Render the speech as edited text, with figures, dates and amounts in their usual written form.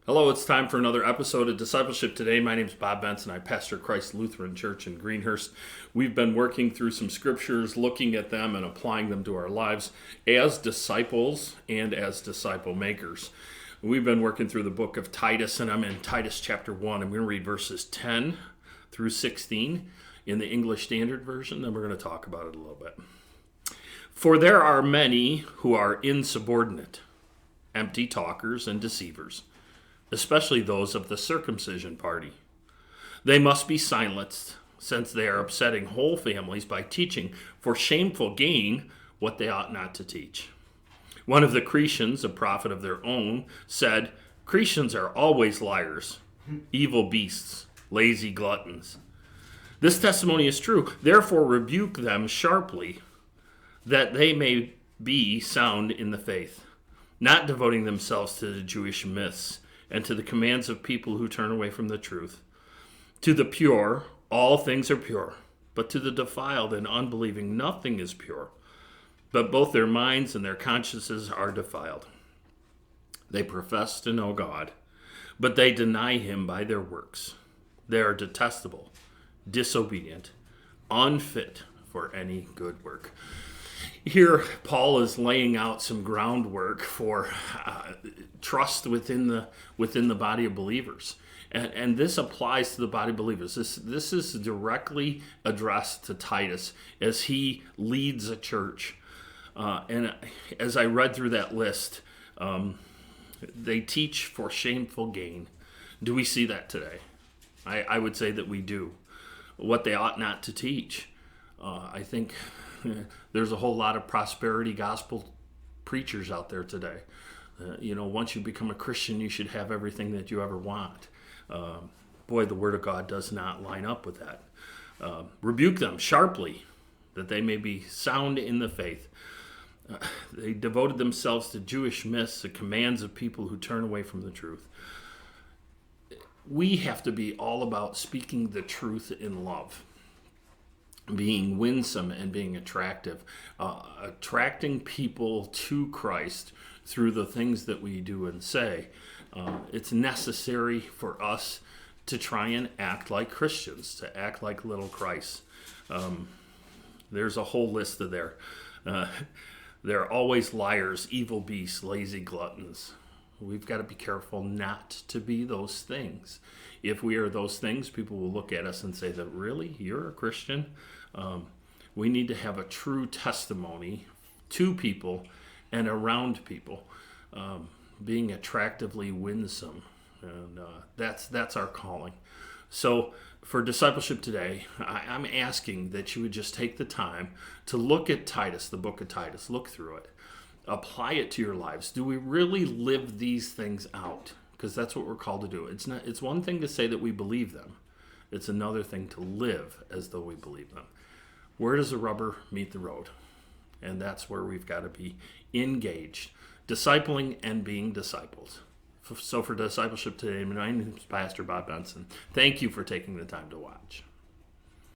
Hello, it's time for another episode of Discipleship Today. My name is Bob Benson. I pastor Christ Lutheran Church in Greenhurst. We've been working through some scriptures, looking at them and applying them to our lives as disciples and as disciple makers. We've been working through the book of Titus, and I'm in Titus chapter 1. I'm going to read verses 10 through 16 in the English Standard Version, then we're going to talk about it a little bit. For there are many who are insubordinate, empty talkers and deceivers, especially those of the circumcision party. They must be silenced, since they are upsetting whole families by teaching for shameful gain what they ought not to teach. One of the Cretans, a prophet of their own, said, "Cretans are always liars, evil beasts, lazy gluttons." This testimony is true. Therefore rebuke them sharply, that they may be sound in the faith, not devoting themselves to the Jewish myths and to the commands of people who turn away from the truth. To the pure, all things are pure, but to the defiled and unbelieving, nothing is pure. But both their minds and their consciences are defiled. They profess to know God, but they deny him by their works. They are detestable, disobedient, unfit for any good work. Here, Paul is laying out some groundwork for trust within the body of believers. And this applies to the body of believers. This is directly addressed to Titus as he leads a church. And as I read through that list, they teach for shameful gain. Do we see that today? I would say that we do. What they ought not to teach. I think there's a whole lot of prosperity gospel preachers out there today. Once you become a Christian, you should have everything that you ever want. Boy, the Word of God does not line up with that. Rebuke them sharply, that they may be sound in the faith. They devoted themselves to Jewish myths, the commands of people who turn away from the truth. We have to be all about speaking the truth in love, being winsome and being attractive, attracting people to Christ through the things that we do and say. It's necessary for us to try and act like Christians, to act like little Christ. There's a whole list of there. They're always liars, evil beasts, lazy gluttons. We've got to be careful not to be those things. If we are those things, people will look at us and say that, really, you're a Christian? We need to have a true testimony to people and around people, being attractively winsome. And that's our calling. So for Discipleship Today, I'm asking that you would just take the time to look at Titus, the book of Titus, look through it. Apply it to your lives. Do we really live these things out? Because that's what we're called to do. It's one thing to say that we believe them. It's another thing to live as though we believe them. Where does the rubber meet the road? And that's where we've got to be engaged, discipling and being disciples. So for Discipleship Today, my name is Pastor Bob Benson. Thank you for taking the time to watch.